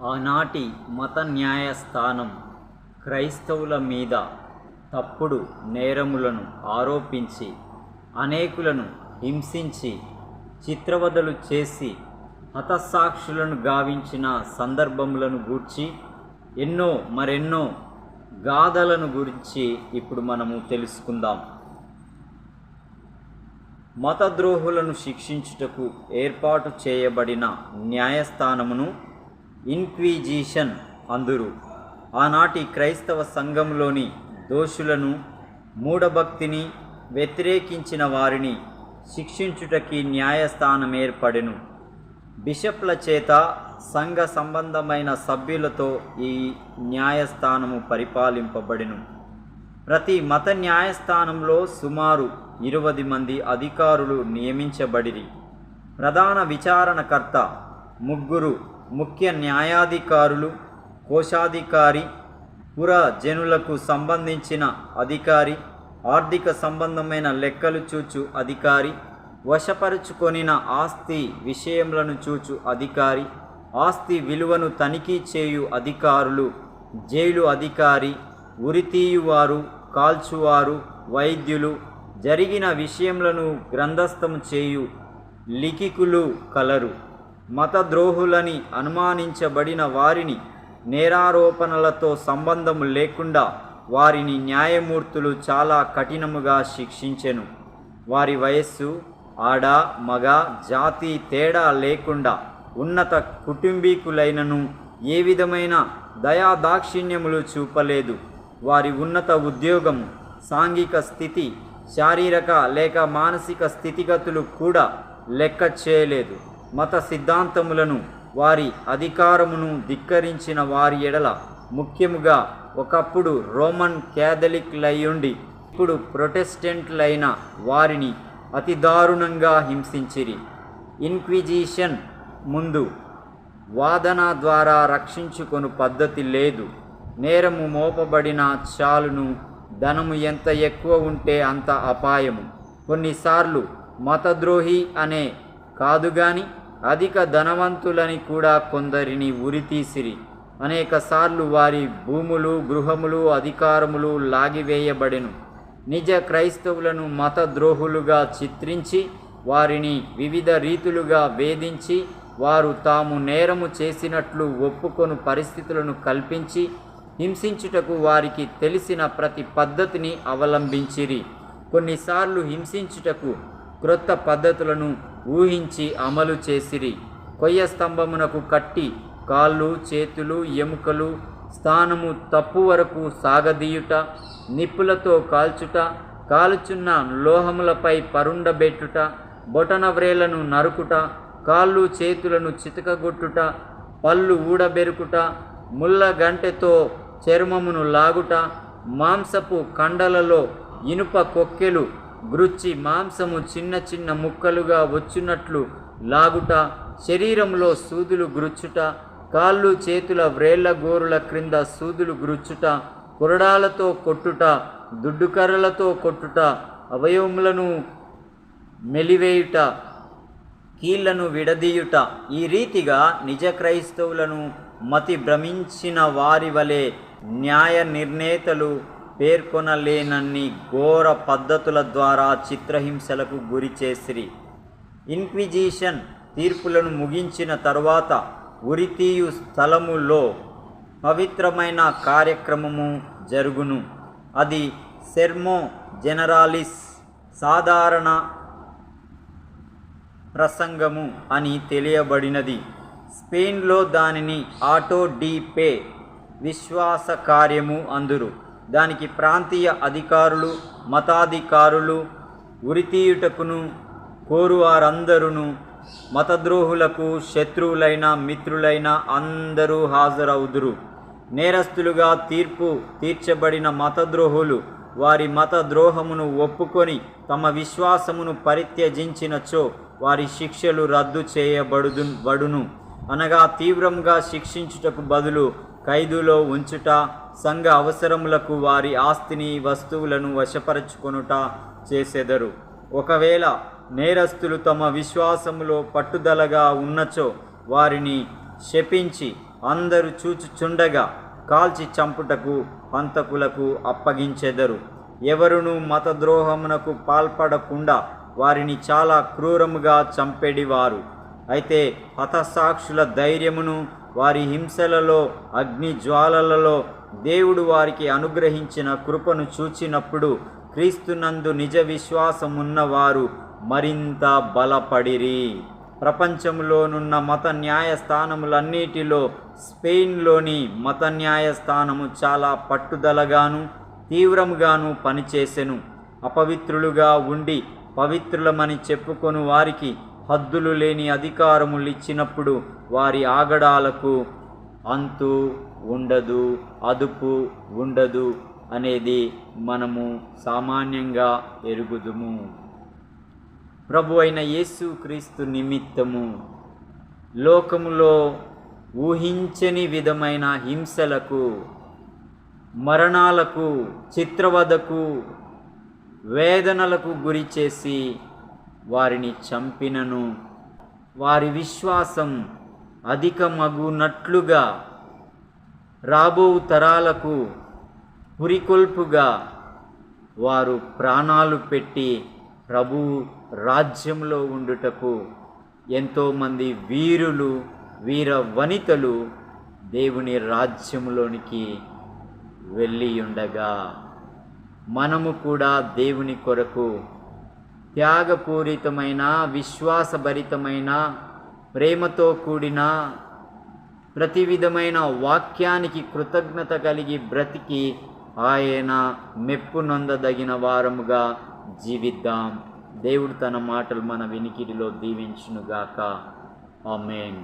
ఆనాటి మత న్యాయస్థానం క్రైస్తవుల మీద తప్పుడు నేరములను ఆరోపించి అనేకులను హింసించి చిత్రవదలు చేసి హతసాక్షులను గావించిన సందర్భములను గూర్చి మరెన్నో గాథలను గురించి ఇప్పుడు మనము తెలుసుకుందాం. మతద్రోహులను శిక్షించుటకు ఏర్పాటు చేయబడిన న్యాయస్థానమును ఇన్క్విజిషన్ అందురు. ఆనాటి క్రైస్తవ సంఘంలోని దోషులను, మూఢభక్తిని వ్యతిరేకించిన వారిని శిక్షించుటకి న్యాయస్థానం ఏర్పడెను. బిషప్ల చేత సంఘ సంబంధమైన సభ్యులతో ఈ న్యాయస్థానము పరిపాలింపబడెను. ప్రతి మత న్యాయస్థానంలో సుమారు 20 మంది అధికారులు నియమించబడిరి. ప్రధాన విచారణకర్త, 3 ముఖ్య న్యాయాధికారులు, కోశాధికారి, పురజనులకు సంబంధించిన అధికారి, ఆర్థిక సంబంధమైన లెక్కలు చూచు అధికారి, వశపరుచుకొనిన ఆస్తి విషయములను చూచు అధికారి, ఆస్తి విలువను తనిఖీ చేయు అధికారులు, జైలు అధికారి, ఉరితీయువారు, కాల్చువారు, వైద్యులు, జరిగిన విషయములను గ్రంథస్థము చేయు లిఖికులు కలరు. మతద్రోహులని అనుమానించబడిన వారిని నేరారోపణలతో సంబంధము లేకుండా వారిని న్యాయమూర్తులు చాలా కఠినముగా శిక్షించెను. వారి వయస్సు, ఆడ మగ, జాతి తేడా లేకుండా ఉన్నత కుటుంబీకులైనను ఏ విధమైన దయాదాక్షిణ్యములు చూపలేదు. వారి ఉన్నత ఉద్యోగము, సాంఘిక స్థితి, శారీరక లేక మానసిక స్థితిగతులు కూడా లెక్క చేయలేదు. మత సిద్ధాంతములను, వారి అధికారమును ధిక్కరించిన వారి ఎడల, ముఖ్యముగా ఒకప్పుడు రోమన్ క్యాథలిక్లయుండి ఇప్పుడు ప్రొటెస్టెంట్లైన వారిని అతి దారుణంగా హింసించిరి. ఇన్క్విజిషన్ ముందు వాదన ద్వారా రక్షించుకొను పద్ధతి లేదు. నేరము మోపబడిన చాలును, ధనము ఎంత ఎక్కువ ఉంటే అంత అపాయము. కొన్నిసార్లు మతద్రోహి అనే కాదుగాని అధిక ధనవంతులని కూడా కొందరిని ఉరితీసిరి. అనేకసార్లు వారి భూములు, గృహములు, అధికారములు లాగివేయబడెను. నిజ క్రైస్తవులను మతద్రోహులుగా చిత్రించి వారిని వివిధ రీతులుగా వేధించి వారు తాము నేరము చేసినట్లు ఒప్పుకొను పరిస్థితులను కల్పించి హింసించుటకు వారికి తెలిసిన ప్రతి పద్ధతిని అవలంబించిరి. కొన్నిసార్లు హింసించుటకు క్రొత్త పద్ధతులను ఊహించి అమలు చేసిరి. కొయ్య స్తంభమునకు కట్టి కాళ్ళు, చేతులు, ఎముకలు స్థానము తప్పు వరకు సాగదీయుట, నిప్పులతో కాల్చుట, కాలుచున్న లోహములపై పరుండబెట్టుట, బొటన వ్రేలను నరుకుట, కాళ్ళు చేతులను చితకగొట్టుట, పళ్ళు ఊడబెరుకుట, ముళ్ళ గంటెతో చర్మమును లాగుట, మాంసపు కండలలో ఇనుప కొక్కెలు గ్రుచ్చి మాంసము చిన్న చిన్న ముక్కలుగా వచ్చునట్లు లాగుట, శరీరంలో సూదులు గ్రుచ్చుట, కాళ్ళు చేతుల వ్రేళ్ల గోరుల క్రింద సూదులు గ్రుచ్చుట, కొరడాలతో కొట్టుట, దుడ్డుకర్రలతో కొట్టుట, అవయవములను మెలివేయుట, కీళ్లను విడదీయుట. ఈ రీతిగా నిజ క్రైస్తవులను మతి భ్రమించిన వారి వలె న్యాయ నిర్ణేతలు పేర్కొనలేనన్ని ఘోర పద్ధతుల ద్వారా చిత్రహింసలకు గురి చేసిరి. ఇన్క్విజిషన్ తీర్పులను ముగించిన తరువాత ఉరితీయు స్థలములో పవిత్రమైన కార్యక్రమము జరుగును. అది సెర్మో జెనరాలిస్, సాధారణ ప్రసంగము అని తెలియబడినది. స్పెయిన్లో దానిని ఆటో డి పే, విశ్వాస కార్యము అందురు. దానికి ప్రాంతీయ అధికారులు, మతాధికారులు, ఉరితీయుటకును కోరువారందరూ, మతద్రోహులకు శత్రువులైన మిత్రులైన అందరూ హాజరవుదురు. నేరస్తులుగా తీర్పు తీర్చబడిన మతద్రోహులు వారి మతద్రోహమును ఒప్పుకొని తమ విశ్వాసమును పరిత్యజించినచో వారి శిక్షలు రద్దు చేయబడును. అనగా తీవ్రంగా శిక్షించుటకు బదులు ఖైదులో ఉంచుట, సంఘ అవసరములకు వారి ఆస్తిని, వస్తువులను వశపరచుకొనుట చేసెదరు. ఒకవేళ నేరస్తులు తమ విశ్వాసములో పట్టుదలగా ఉన్నచో వారిని శపించి అందరూ చూచుచుండగా కాల్చి చంపుటకు హంతకులకు అప్పగించెదరు. ఎవరునూ మతద్రోహమునకు పాల్పడకుండా వారిని చాలా క్రూరముగా చంపెడివారు. అయితే హతసాక్షుల ధైర్యమును, వారి హింసలలో, అగ్ని జ్వాలలలో దేవుడు వారికి అనుగ్రహించిన కృపను చూచినప్పుడు క్రీస్తునందు నిజ విశ్వాసమున్నవారు మరింత బలపడిరి. ప్రపంచంలోనున్న మత న్యాయస్థానములన్నిటిలో స్పెయిన్లోని మత న్యాయస్థానము చాలా పట్టుదలగాను తీవ్రముగాను పనిచేసెను. అపవిత్రులుగా ఉండి పవిత్రులమని చెప్పుకొను వారికి హద్దులు లేని అధికారములు ఇచ్చినప్పుడు వారి ఆగడాలకు అంతు ఉండదు, అదుపు ఉండదు అనేది మనము సామాన్యంగా ఎరుగుదుము. ప్రభు అయిన యేసుక్రీస్తు నిమిత్తము లోకములో ఊహించని విధమైన హింసలకు, మరణాలకు, చిత్రవధకు, వేదనలకు గురి చేసి వారిని చంపినను వారి విశ్వాసం అధికమగునట్లుగా రాబో తరాలకు పురికొల్పుగా వారు ప్రాణాలు పెట్టి ప్రభు రాజ్యంలో ఉండుటకు ఎంతోమంది వీరులు, వీర వనితలు దేవుని రాజ్యంలోనికి వెళ్ళి ఉండగా మనము కూడా దేవుని కొరకు త్యాగపూరితమైన, విశ్వాసభరితమైన, ప్రేమతో కూడిన ప్రతి విధమైన వాక్యానికి కృతజ్ఞత కలిగి బ్రతికి ఆయన మెప్పు నొందదగిన వారముగా జీవిద్దాం. దేవుడు తన మాటలు మన వినికిడిలో దీవించునుగాక. ఆమేన్.